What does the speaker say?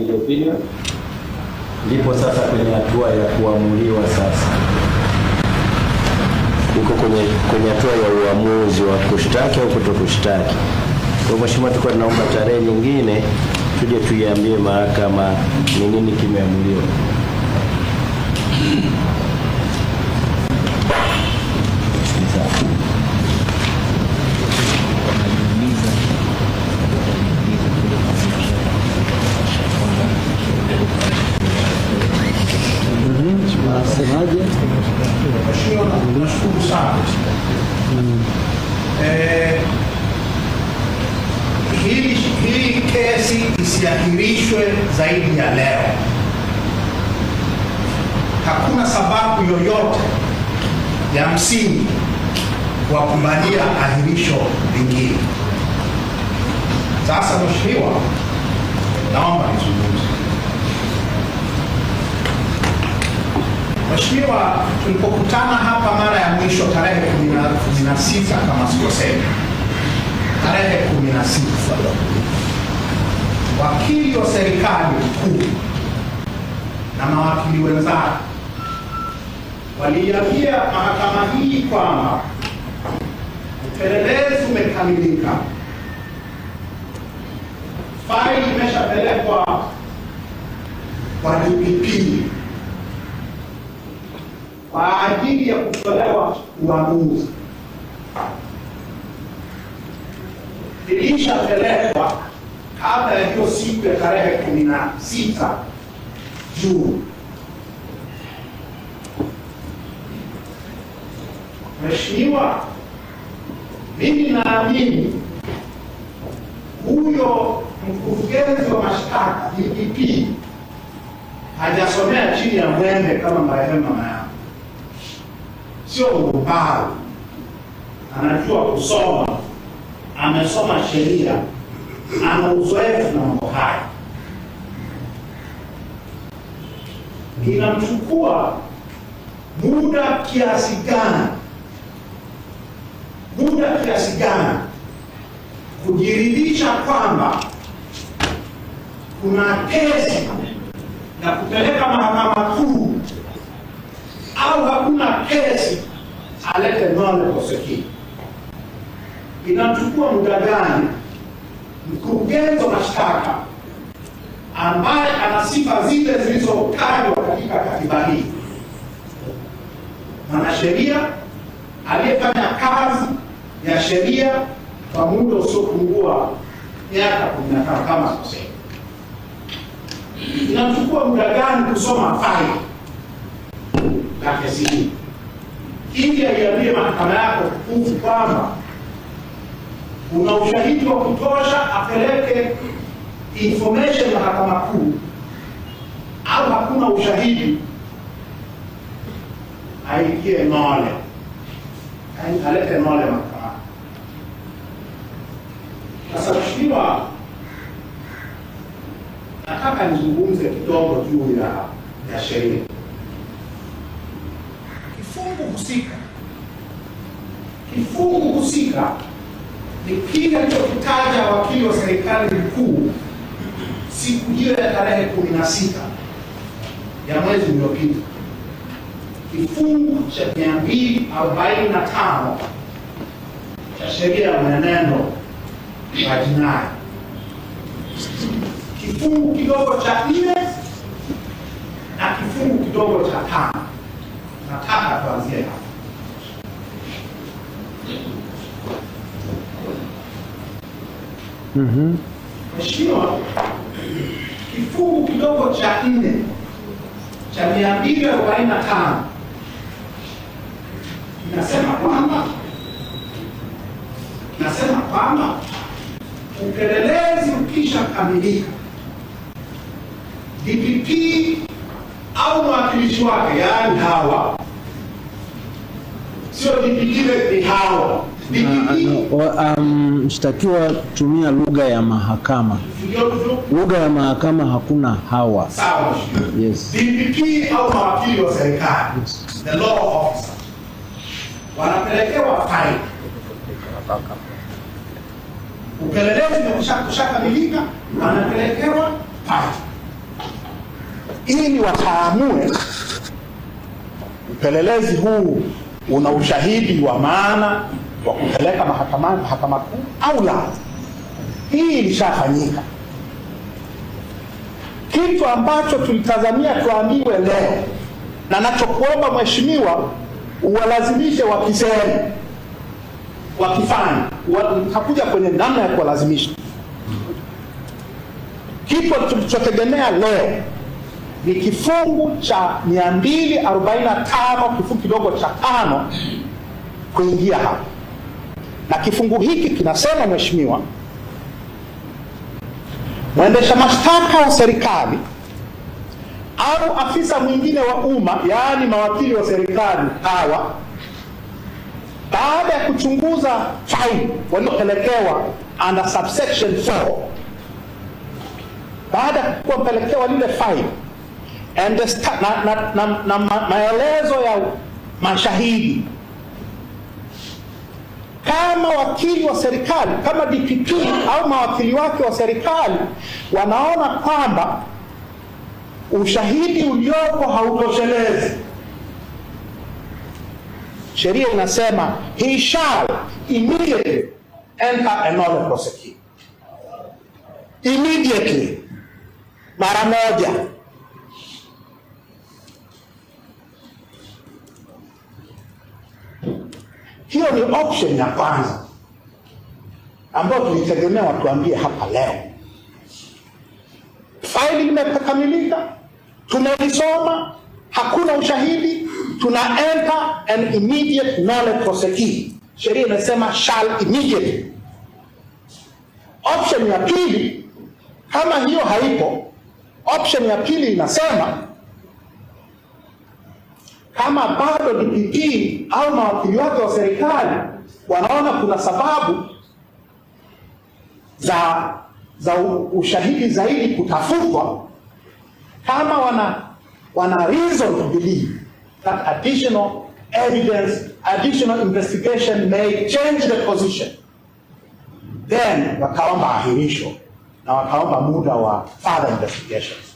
Opinion ndipo sasa kwenye hatua ya kuamuliwa. Sasa uko kwenye hatua ya uamuzi wa kushtaki au kutokushtaki. Kwa hiyo mheshimiwa, tulikuwa tunaomba tarehe nyingine tuje tuiambie mahakama ni nini kimeamuliwa. Nashukuru sana. Hii kesi isiahirishwe zaidi ya leo. Hakuna sababu yoyote ya msingi wa kubalia ahirisho lingine. Sasa mheshimiwa, naomba nizungumze. Mheshimiwa, tulipokutana hapa mara ya mwisho tarehe 16 kama sikosema, tarehe 16, wakili wa serikali mkuu na mawakili wenzake waliambia mahakama hii kwamba upelelezi umekamilika, faili imeshapelekwa kwa DPP kwa ajili ya kutolewa uamuzi. Ilishapelekwa kabla ya hiyo siku ya tarehe 16 Juni. Mheshimiwa, mimi naamini huyo mkurugenzi wa mashtaka DPP hajasomea chini ya mwembe kama marehemu mama yangu. Sio ubavu, anajua kusoma, amesoma sheria, ana uzoefu na mambo haya. Inamchukua muda kiasi gani kujiridhisha kwamba kuna kesi na kupeleka mahakama kuu au hakuna kesi alete nolle prosequi. Inamchukua muda gani mkurugenzi wa mashtaka ambaye ana sifa zile zilizotajwa katika katiba hii, mwanasheria aliyefanya kazi ya sheria kwa muda usiopungua miaka 15 kama sasa, inamchukua muda gani kusoma faili la kesi hii ili aiambie mahakama yako tukufu kwamba una ushahidi wa kutosha apeleke information mahakama kuu, au hakuna ushahidi aikie nolle, alete nolle mahakama. Sasa mheshimiwa, nataka nizungumze kidogo juu ya sheria. Kifungu husika ni kile alichokitaja wakili wa serikali mkuu siku hiyo ya tarehe 16 ya mwezi uliopita. Kifungu cha 245 cha sheria ya mwenendo wa jinai, kifungu kidogo cha 4 na kifungu kidogo cha 5. Nataka tuanzie hapa. Mheshimiwa, kifungu kidogo cha 4 cha 245 kinasema kwamba upelelezi ukisha kamilika, DPP au mwakilishi wake, yaani hawa, sio DPP ni hawa, mshtakiwa tumia lugha ya mahakama. Lugha ya mahakama hakuna hawa. Sawa. Yes. DPP au mawakili wa serikali, yes, the law officer, wanapelekewa faili. Upelelezi umeshakamilika, wanapelekewa faili. ili wataamue upelelezi huu una ushahidi wa maana wa kupeleka mahakama kuu au la. Hii ilishafanyika. Kitu ambacho tulitazamia tuambiwe leo, na nachokuomba mheshimiwa, uwalazimishe wakisema, wakifanya, utakuja kwenye namna ya kuwalazimisha. Kitu tulichotegemea leo ni kifungu cha 245 kifungu kidogo cha 5 kuingia hapa, na kifungu hiki kinasema, mheshimiwa, mwendesha mashtaka wa serikali au afisa mwingine wa umma, yaani mawakili wa serikali hawa, baada ya kuchunguza faili waliopelekewa under subsection 4, baada ya kupelekewa lile faili na maelezo ya mashahidi, kama wakili wa serikali, kama DPP au mawakili wake wa serikali wanaona kwamba ushahidi uliopo hautoshelezi, sheria inasema he shall immediately enter a nolle prosequi. Immediately, mara moja. Hiyo ni option ya kwanza ambayo tulitegemea watuambie hapa leo. Faili limekamilika, tumelisoma, hakuna ushahidi, tuna enter an immediate nolle prosequi. Sheria inasema shall immediately. Option ya pili, kama hiyo haipo, option ya pili inasema kama bado DPP au mawakili wake wa serikali wanaona kuna sababu za ushahidi zaidi kutafutwa, kama wana reason to believe that additional evidence, additional investigation may change the position, then wakaomba ahirisho na wakaomba muda wa further investigations.